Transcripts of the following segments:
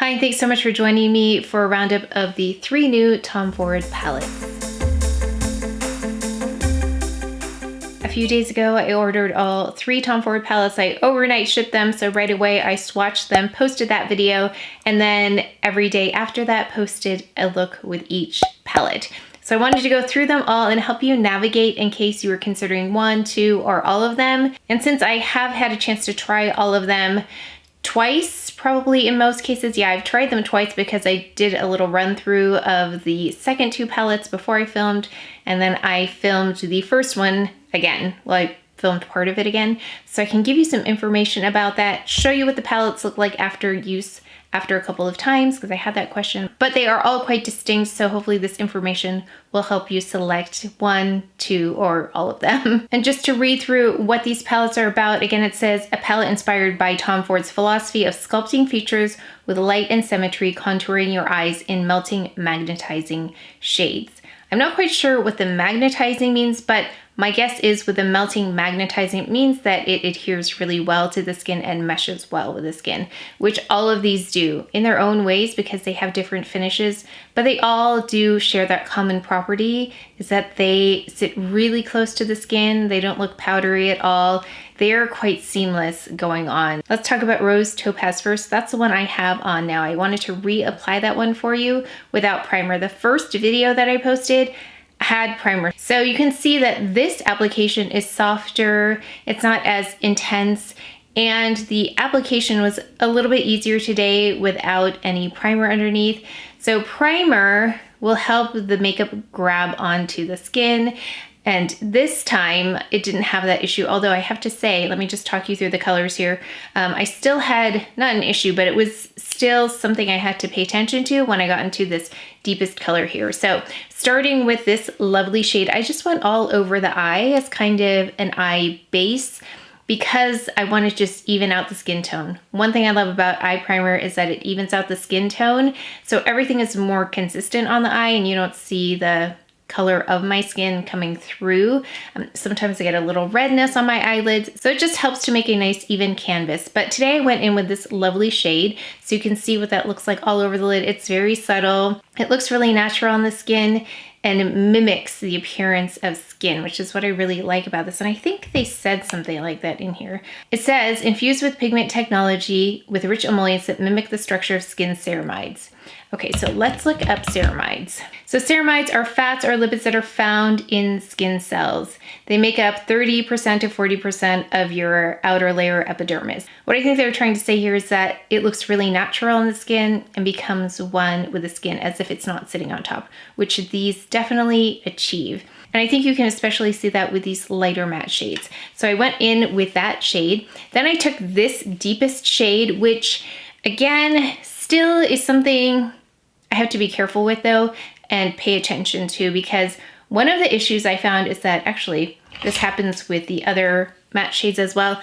Hi, and thanks so much for joining me for a roundup of the 3 new Tom Ford palettes. A few days ago, I ordered all 3 Tom Ford palettes. I overnight shipped them, so right away I swatched them, posted that video, and then every day after that posted a look with each palette. So I wanted to go through them all and help you navigate in case you were considering 1, 2, or all of them. And since I have had a chance to try all of them twice, probably in most cases, yeah, I've tried them twice because I did a little run through of the second 2 palettes before I filmed, and then I filmed the first one again. Well, I filmed part of it again, so I can give you some information about that, show you what the palettes look like after use after a couple of times, because I had that question, but they are all quite distinct, so hopefully this information will help you select 1, 2, or all of them. And just to read through what these palettes are about, again, it says, a palette inspired by Tom Ford's philosophy of sculpting features with light and symmetry, contouring your eyes in melting, magnetizing shades. I'm not quite sure what the magnetizing means, but my guess is with the melting magnetizing, it means that it adheres really well to the skin and meshes well with the skin, which all of these do in their own ways because they have different finishes, but they all do share that common property, is that they sit really close to the skin. They don't look powdery at all. They're quite seamless going on. Let's talk about Rose Topaz first. That's the one I have on now. I wanted to reapply that one for you without primer. The first video that I posted had primer. So you can see that this application is softer, it's not as intense, and the application was a little bit easier today without any primer underneath. So primer will help the makeup grab onto the skin, and this time it didn't have that issue, although I have to say, let me just talk you through the colors here. I still had, not an issue, but it was still something I had to pay attention to when I got into this deepest color here. So starting with this lovely shade, I just went all over the eye as kind of an eye base because I want to just even out the skin tone. One thing I love about eye primer is that it evens out the skin tone, so everything is more consistent on the eye and you don't see the color of my skin coming through. Sometimes I get a little redness on my eyelids, so it just helps to make a nice even canvas. But today I went in with this lovely shade, so you can see what that looks like all over the lid. It's very subtle. It looks really natural on the skin and it mimics the appearance of skin, which is what I really like about this. And I think they said something like that in here. It says, infused with pigment technology with rich emollients that mimic the structure of skin ceramides. Okay, so let's look up ceramides. So ceramides are fats or lipids that are found in skin cells. They make up 30% to 40% of your outer layer epidermis. What I think they're trying to say here is that it looks really natural on the skin and becomes one with the skin as if it's not sitting on top, which these definitely achieve. And I think you can especially see that with these lighter matte shades. So I went in with that shade. Then I took this deepest shade, which again, still is something I have to be careful with though and pay attention to, because one of the issues I found is that, actually this happens with the other matte shades as well.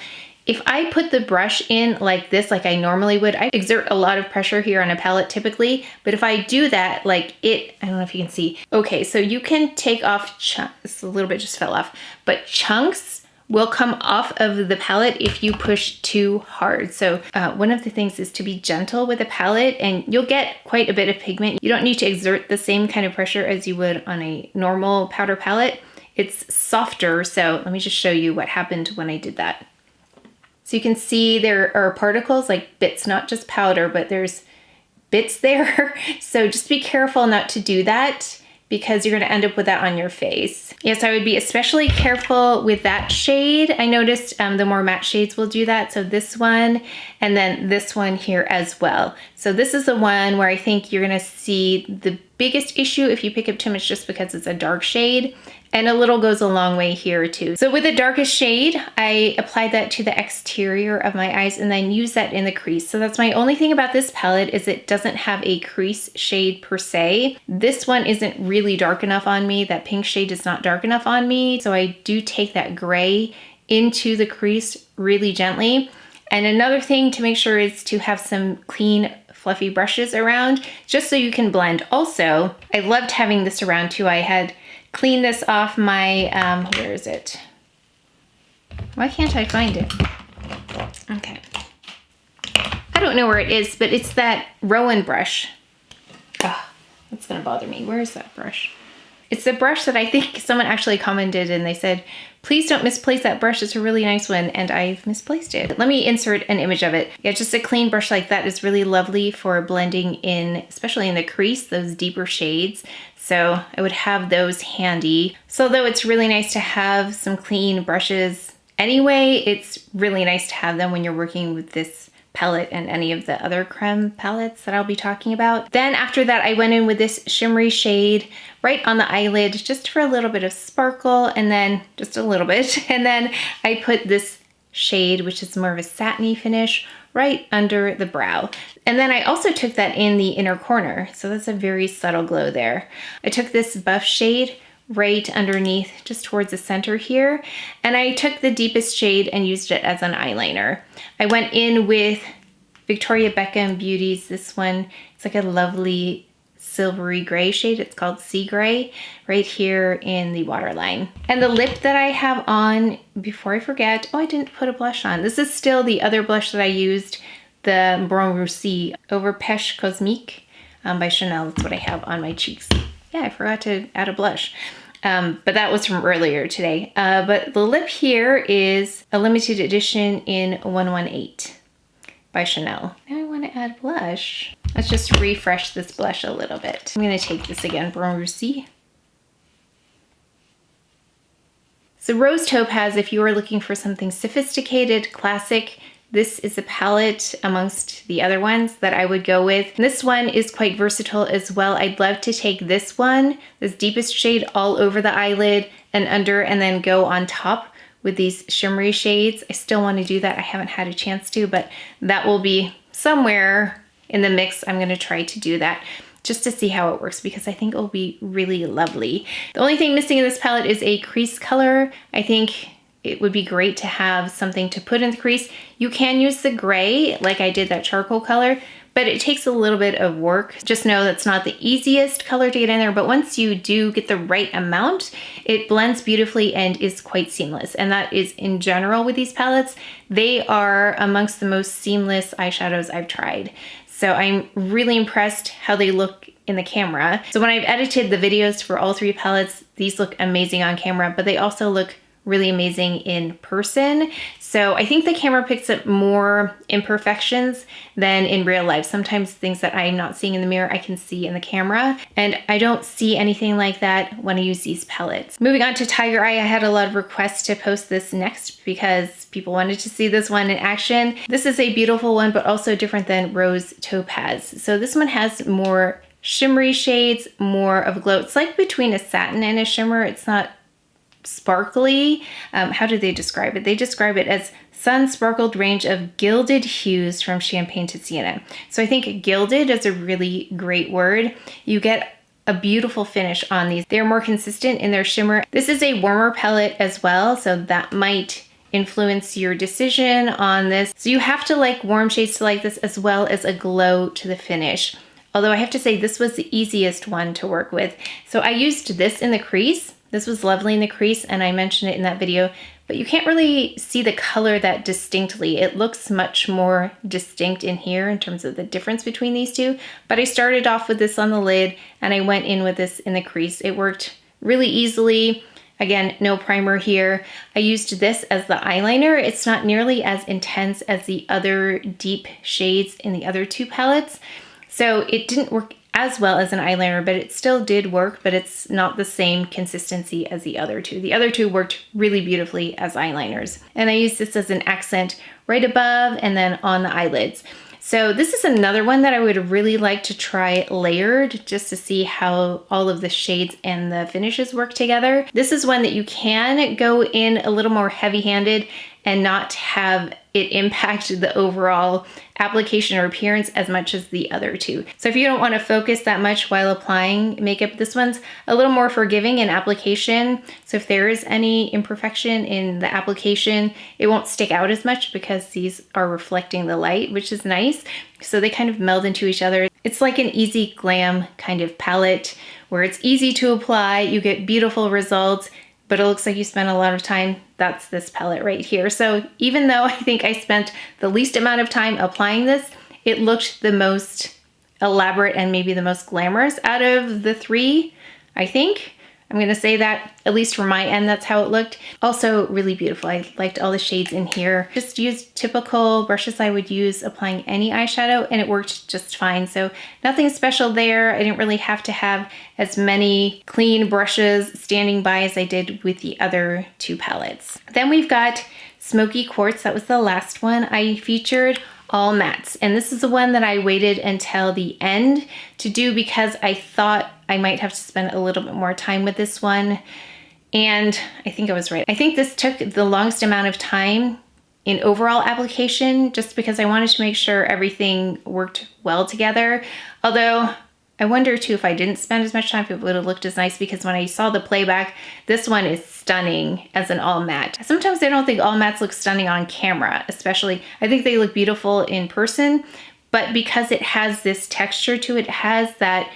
If I put the brush in like this, like I normally would, I exert a lot of pressure here on a palette typically, but if I do that, like I don't know if you can see. Okay, so you can take off chunks, a little bit just fell off, but chunks will come off of the palette if you push too hard. So one of the things is to be gentle with the palette and you'll get quite a bit of pigment. You don't need to exert the same kind of pressure as you would on a normal powder palette. It's softer, so let me just show you what happened when I did that. So you can see there are particles, like bits, not just powder, but there's bits there. So just be careful not to do that, because you're gonna end up with that on your face. Yes, I would be especially careful with that shade. I noticed the more matte shades will do that. So this one, and then this one here as well. So this is the one where I think you're gonna see the biggest issue if you pick up too much just because it's a dark shade. And a little goes a long way here too. So with the darkest shade, I applied that to the exterior of my eyes and then use that in the crease. So that's my only thing about this palette, is it doesn't have a crease shade per se. This one isn't really dark enough on me. That pink shade is not dark enough on me. So I do take that gray into the crease really gently. And another thing to make sure is to have some clean, fluffy brushes around, just so you can blend. Also, I loved having this around too. I had clean this off my, where is it? Why can't I find it? Okay. I don't know where it is, but it's that ROEN brush. Oh, that's gonna bother me. Where is that brush? It's the brush that I think someone actually commented and they said, please don't misplace that brush. It's a really nice one, and I've misplaced it. Let me insert an image of it. Yeah, just a clean brush like that is really lovely for blending in, especially in the crease, those deeper shades. So I would have those handy. So though it's really nice to have some clean brushes anyway, it's really nice to have them when you're working with this palette and any of the other Crème palettes that I'll be talking about. Then after that, I went in with this shimmery shade right on the eyelid, just for a little bit of sparkle, and then just a little bit. And then I put this shade, which is more of a satiny finish, right under the brow. And then I also took that in the inner corner. So that's a very subtle glow there. I took this buff shade right underneath, just towards the center here. And I took the deepest shade and used it as an eyeliner. I went in with Victoria Beckham Beauty's, this one. It's like a lovely silvery gray shade. It's called Sea Gray, right here in the waterline. And the lip that I have on, before I forget, oh, I didn't put a blush on. This is still the other blush that I used, the Brun Roussi Over Pêche Cosmique by Chanel. That's what I have on my cheeks. Yeah, I forgot to add a blush. But that was from earlier today. But the lip here is a limited edition in 118 by Chanel. Now I want to add blush. Let's just refresh this blush a little bit. I'm going to take this again, Brun Roussi. So Rose Topaz, if you are looking for something sophisticated, classic, this is a palette amongst the other ones that I would go with. This one is quite versatile as well. I'd love to take this one, this deepest shade, all over the eyelid and under, and then go on top with these shimmery shades. I still want to do that. I haven't had a chance to, but that will be somewhere in the mix. I'm going to try to do that just to see how it works, because I think it will be really lovely. The only thing missing in this palette is a crease color. I think it would be great to have something to put in the crease. You can use the gray, like I did that charcoal color, but it takes a little bit of work. Just know that's not the easiest color to get in there, but once you do get the right amount, it blends beautifully and is quite seamless. And that is in general with these palettes. They are amongst the most seamless eyeshadows I've tried. So I'm really impressed how they look in the camera. So when I've edited the videos for all three palettes, these look amazing on camera, but they also look really amazing in person. So I think the camera picks up more imperfections than in real life. Sometimes things that I'm not seeing in the mirror, I can see in the camera. And I don't see anything like that when I use these palettes. Moving on to Tiger Eye, I had a lot of requests to post this next because people wanted to see this one in action. This is a beautiful one, but also different than Rose Topaz. So this one has more shimmery shades, more of a glow. It's like between a satin and a shimmer. It's not sparkly. How do they describe it? They describe it as sun sparkled range of gilded hues from champagne to sienna. So I think gilded is a really great word. You get a beautiful finish on these. They're more consistent in their shimmer. This is a warmer palette as well, so that might influence your decision on this. So you have to like warm shades to like this, as well as a glow to the finish. Although I have to say this was the easiest one to work with. So I used this in the crease. This was lovely in the crease, and I mentioned it in that video, but you can't really see the color that distinctly. It looks much more distinct in here in terms of the difference between these two. But I started off with this on the lid, and I went in with this in the crease. It worked really easily. Again, no primer here. I used this as the eyeliner. It's not nearly as intense as the other deep shades in the other two palettes. So it didn't work as well as an eyeliner, but it still did work, but it's not the same consistency as the other two. The other two worked really beautifully as eyeliners. And I used this as an accent right above and then on the eyelids. So this is another one that I would really like to try layered, just to see how all of the shades and the finishes work together. This is one that you can go in a little more heavy-handed and not have it impact the overall application or appearance as much as the other two. So if you don't want to focus that much while applying makeup, this one's a little more forgiving in application. So if there is any imperfection in the application, it won't stick out as much because these are reflecting the light, which is nice. So they kind of meld into each other. It's like an easy glam kind of palette where it's easy to apply, you get beautiful results, but it looks like you spent a lot of time. That's this palette right here. So even though I think I spent the least amount of time applying this, it looked the most elaborate and maybe the most glamorous out of the three, I think. I'm gonna say that, at least for my end, that's how it looked. Also really beautiful. I liked all the shades in here. Just used typical brushes I would use applying any eyeshadow, and it worked just fine. So nothing special there. I didn't really have to have as many clean brushes standing by as I did with the other two palettes. Then we've got Smoky Quartz. That was the last one I featured. All mattes, and this is the one that I waited until the end to do because I thought I might have to spend a little bit more time with this one, and I think I was right. I think this took the longest amount of time in overall application just because I wanted to make sure everything worked well together. Although I wonder too if I didn't spend as much time if it would have looked as nice, because when I saw the playback, this one is stunning as an all matte. Sometimes I don't think all mattes look stunning on camera, especially. I think they look beautiful in person, but because it has this texture to it, it has that,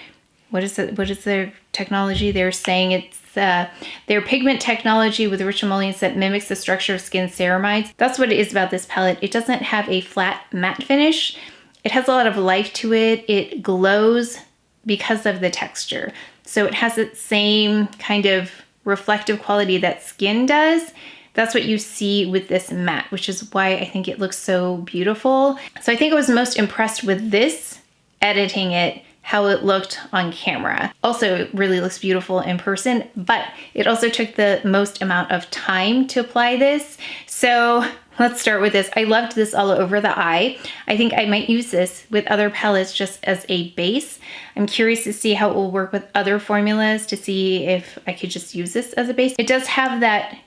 what is their technology? They're saying it's their pigment technology with rich emollients that mimics the structure of skin ceramides. That's what it is about this palette. It doesn't have a flat matte finish. It has a lot of life to it. It glows because of the texture. So it has that same kind of reflective quality that skin does. That's what you see with this matte, which is why I think it looks so beautiful. So I think I was most impressed with this, editing it, how it looked on camera. Also, it really looks beautiful in person, but it also took the most amount of time to apply this. So let's start with this. I loved this all over the eye. I think I might use this with other palettes just as a base. I'm curious to see how it will work with other formulas, to see if I could just use this as a base. It does have that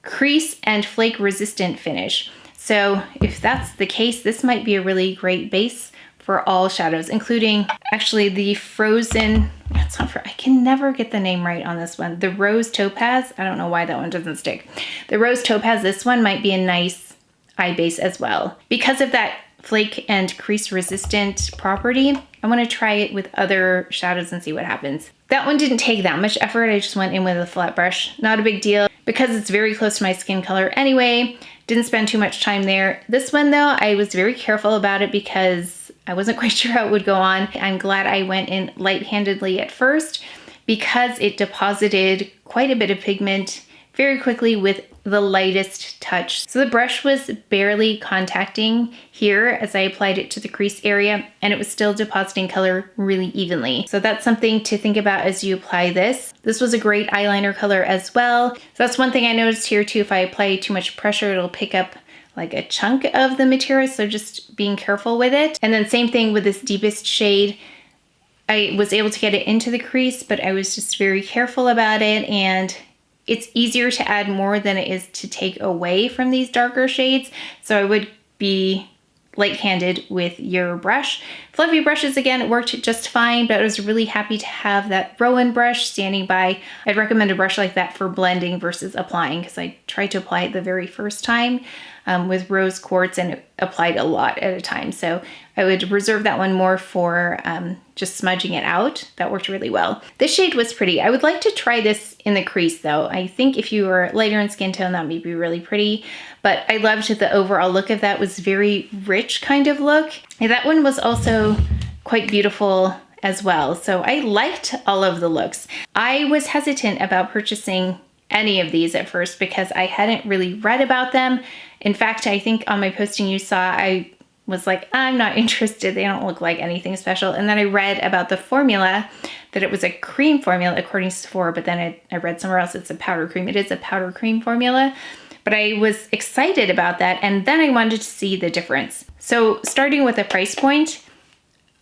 crease and flake resistant finish. So if that's the case, this might be a really great base for all shadows, including actually the frozen, that's not for, I can never get the name right on this one. The Rose Topaz, I don't know why that one doesn't stick. The Rose Topaz, this one might be a nice eye base as well. Because of that flake and crease resistant property, I want to try it with other shadows and see what happens. That one didn't take that much effort. I just went in with a flat brush. Not a big deal because it's very close to my skin color anyway. Didn't spend too much time there. This one though, I was very careful about it because I wasn't quite sure how it would go on. I'm glad I went in light-handedly at first because it deposited quite a bit of pigment very quickly with the lightest touch. So the brush was barely contacting here as I applied it to the crease area, and it was still depositing color really evenly. So that's something to think about as you apply this. This was a great eyeliner color as well. So that's one thing I noticed here too. If I apply too much pressure, it'll pick up like a chunk of the material, so just being careful with it. And then same thing with this deepest shade. I was able to get it into the crease, but I was just very careful about it, and it's easier to add more than it is to take away from these darker shades. So I would be light-handed with your brush. Fluffy brushes, again, it worked just fine, but I was really happy to have that ROEN brush standing by. I'd recommend a brush like that for blending versus applying, because I tried to apply it the very first time with rose quartz and it applied a lot at a time. So I would reserve that one more for just smudging it out. That worked really well. This shade was pretty. I would like to try this in the crease though. I think if you were lighter in skin tone, that might be really pretty. But I loved the overall look of that. It was very rich kind of look. And that one was also quite beautiful as well. So I liked all of the looks. I was hesitant about purchasing any of these at first because I hadn't really read about them. In fact, I think on my posting you saw, I was like, I'm not interested. They don't look like anything special. And then I read about the formula, that it was a cream formula according to Sephora, but then I read somewhere else it's a powder cream. It is a powder cream formula, but I was excited about that. And then I wanted to see the difference. So starting with a price point,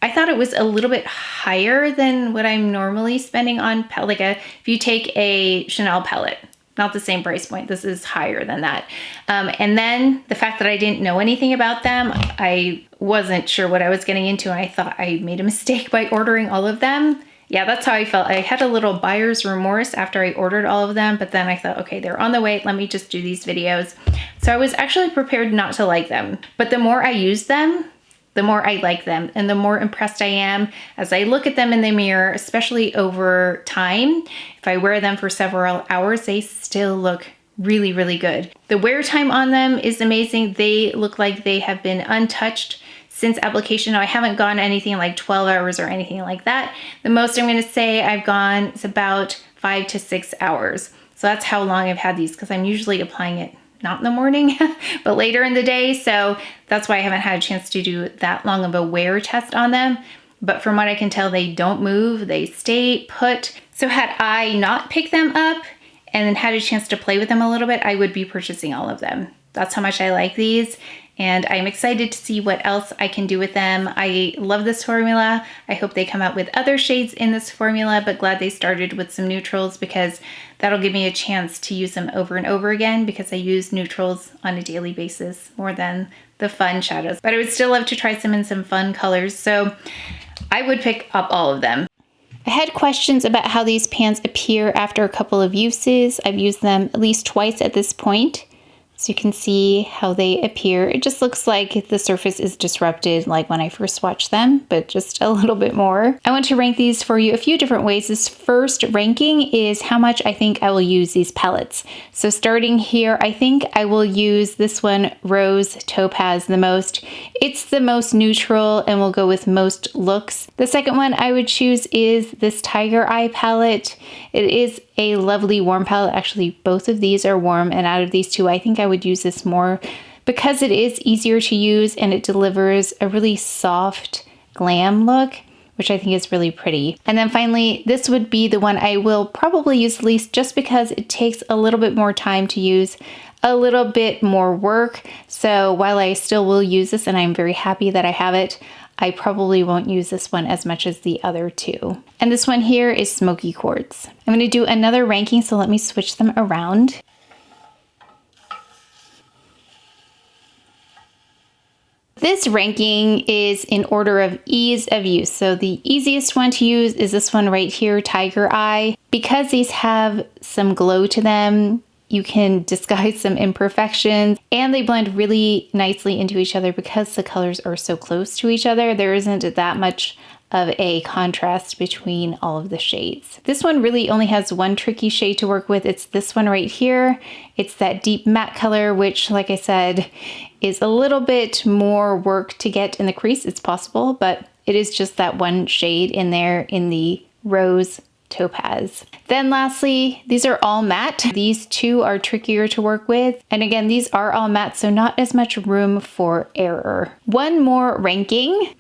I thought it was a little bit higher than what I'm normally spending on, like if you take a Chanel palette, not the same price point. This is higher than that. And then the fact that I didn't know anything about them, I wasn't sure what I was getting into, and I thought I made a mistake by ordering all of them. Yeah, that's how I felt. I had a little buyer's remorse after I ordered all of them, but then I thought, okay, they're on the way. Let me just do these videos. So I was actually prepared not to like them, but the more I use them, the more I like them and the more impressed I am as I look at them in the mirror, especially over time. If I wear them for several hours, they still look really, really good. The wear time on them is amazing. They look like they have been untouched since application. Now, I haven't gone anything like 12 hours or anything like that. The most I'm going to say I've gone is about 5 to 6 hours. So that's how long I've had these, because I'm usually applying it not in the morning, but later in the day. So that's why I haven't had a chance to do that long of a wear test on them. But from what I can tell, they don't move, they stay put. So had I not picked them up and then had a chance to play with them a little bit, I would be purchasing all of them. That's how much I like these. And I'm excited to see what else I can do with them. I love this formula. I hope they come out with other shades in this formula, but glad they started with some neutrals, because that'll give me a chance to use them over and over again, because I use neutrals on a daily basis more than the fun shadows. But I would still love to try some in some fun colors. So I would pick up all of them. I had questions about how these pans appear after a couple of uses. I've used them at least twice at this point. So you can see how they appear. It just looks like the surface is disrupted like when I first swatched them, but just a little bit more. I want to rank these for you a few different ways. This first ranking is how much I think I will use these palettes. So starting here, I think I will use this one, Rose Topaz, the most. It's the most neutral and will go with most looks. The second one I would choose is this Tiger Eye palette. It is a lovely warm palette. Actually, both of these are warm, and out of these two, I think I would use this more because it is easier to use and it delivers a really soft glam look, which I think is really pretty. And then finally, this would be the one I will probably use least, just because it takes a little bit more time to use, a little bit more work. So while I still will use this and I'm very happy that I have it, I probably won't use this one as much as the other two. And this one here is Smoky Quartz. I'm going to do another ranking, so let me switch them around. This ranking is in order of ease of use. So the easiest one to use is this one right here, Tiger Eye. Because these have some glow to them, you can disguise some imperfections, and they blend really nicely into each other because the colors are so close to each other. There isn't that much of a contrast between all of the shades. This one really only has one tricky shade to work with. It's this one right here. It's that deep matte color, which, like I said, is a little bit more work to get in the crease. It's possible, but it is just that one shade in there in the Rose Topaz. Then lastly, these are all matte. These two are trickier to work with. And again, these are all matte, so not as much room for error. One more ranking.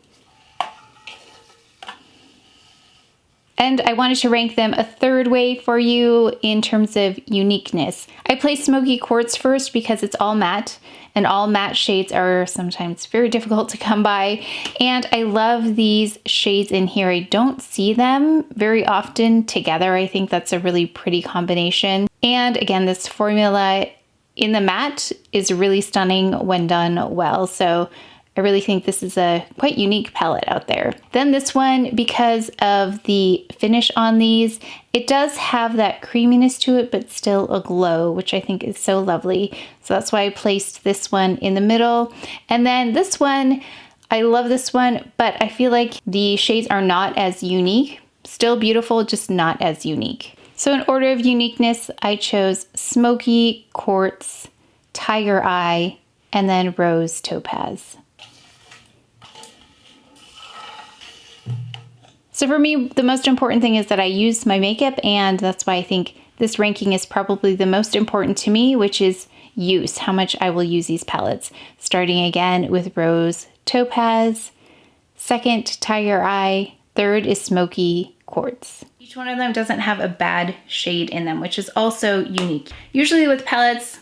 And I wanted to rank them a third way for you in terms of uniqueness. I placed Smoky Quartz first because it's all matte, and all matte shades are sometimes very difficult to come by. And I love these shades in here. I don't see them very often together. I think that's a really pretty combination. And again, this formula in the matte is really stunning when done well. So I really think this is a quite unique palette out there. Then this one, because of the finish on these, it does have that creaminess to it, but still a glow, which I think is so lovely. So that's why I placed this one in the middle. And then this one, I love this one, but I feel like the shades are not as unique. Still beautiful, just not as unique. So in order of uniqueness, I chose Smoky Quartz, Tiger Eye, and then Rose Topaz. So for me, the most important thing is that I use my makeup, and that's why I think this ranking is probably the most important to me, which is use, how much I will use these palettes. Starting again with Rose Topaz, second Tiger Eye, third is Smoky Quartz. Each one of them doesn't have a bad shade in them, which is also unique. Usually with palettes,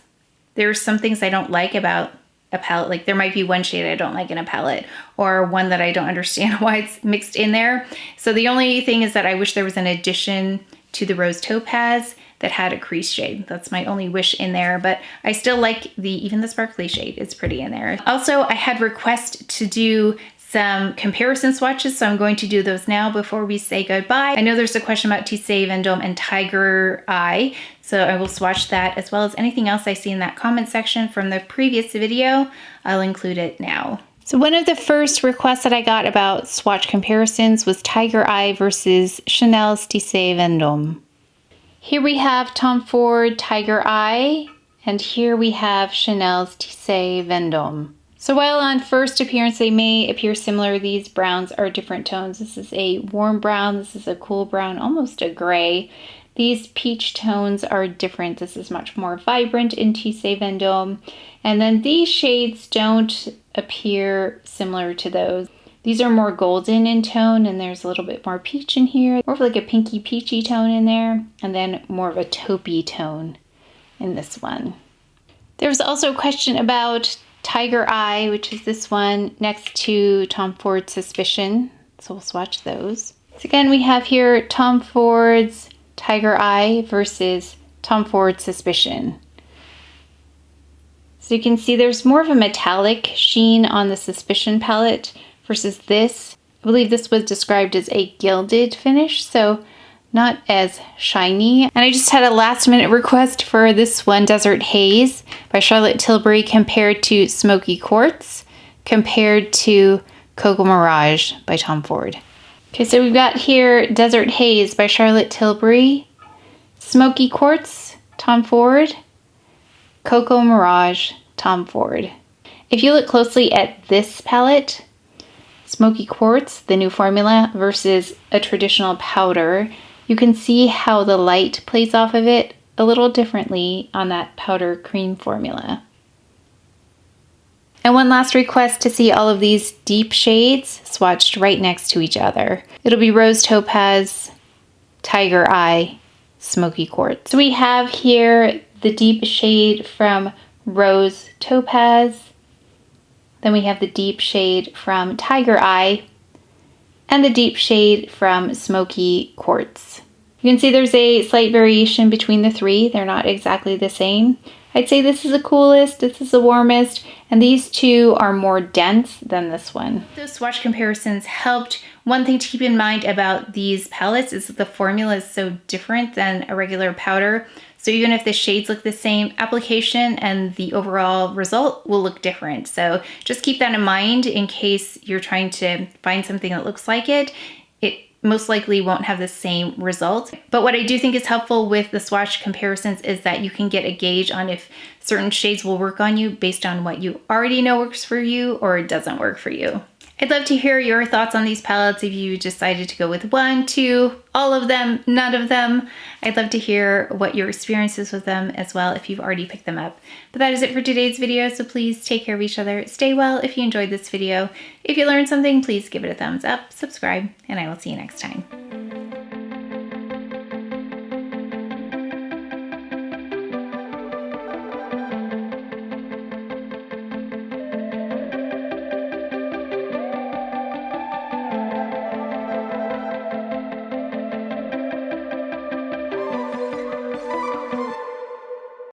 there's some things I don't like about a palette. Like there might be one shade I don't like in a palette, or one that I don't understand why it's mixed in there. So the only thing is that I wish there was an addition to the Rose Topaz that had a crease shade. That's my only wish in there, but I still like even the sparkly shade. It's pretty in there. Also, I had requests to do some comparison swatches, so I'm going to do those now before we say goodbye. I know there's a question about Tissé Vendôme and Tiger Eye, so I will swatch that, as well as anything else I see in that comment section from the previous video. I'll include it now. So one of the first requests that I got about swatch comparisons was Tiger Eye versus Chanel's Tissé Vendôme. Here we have Tom Ford Tiger Eye, and here we have Chanel's Tissé Vendôme. So while on first appearance they may appear similar, these browns are different tones. This is a warm brown, this is a cool brown, almost a gray. These peach tones are different. This is much more vibrant in Tissé Vendôme. And then these shades don't appear similar to those. These are more golden in tone, and there's a little bit more peach in here, more of like a pinky peachy tone in there, and then more of a taupey tone in this one. There was also a question about Tiger Eye, which is this one next to Tom Ford Suspicion. So we'll swatch those. So again, we have here Tom Ford's Tiger Eye versus Tom Ford Suspicion. So you can see there's more of a metallic sheen on the Suspicion palette versus this. I believe this was described as a gilded finish, so not as shiny. And I just had a last minute request for this one, Desert Haze by Charlotte Tilbury, compared to Smoky Quartz, compared to Cocoa Mirage by Tom Ford. Okay, so we've got here Desert Haze by Charlotte Tilbury, Smoky Quartz, Tom Ford, Cocoa Mirage, Tom Ford. If you look closely at this palette, Smoky Quartz, the new formula, versus a traditional powder, you can see how the light plays off of it a little differently on that powder cream formula. And one last request to see all of these deep shades swatched right next to each other. It'll be Rose Topaz, Tiger Eye, Smoky Quartz. So we have here the deep shade from Rose Topaz, then we have the deep shade from Tiger Eye, and the deep shade from Smoky Quartz. You can see there's a slight variation between the three. They're not exactly the same. I'd say this is the coolest, this is the warmest, and these two are more dense than this one. Those swatch comparisons helped. One thing to keep in mind about these palettes is that the formula is so different than a regular powder. So even if the shades look the same, application and the overall result will look different. So just keep that in mind in case you're trying to find something that looks like it. It most likely won't have the same result. But what I do think is helpful with the swatch comparisons is that you can get a gauge on if certain shades will work on you based on what you already know works for you or doesn't work for you. I'd love to hear your thoughts on these palettes if you decided to go with one, two, all of them, none of them. I'd love to hear what your experience is with them as well if you've already picked them up. But that is it for today's video, so please take care of each other. Stay well if you enjoyed this video. If you learned something, please give it a thumbs up, subscribe, and I will see you next time.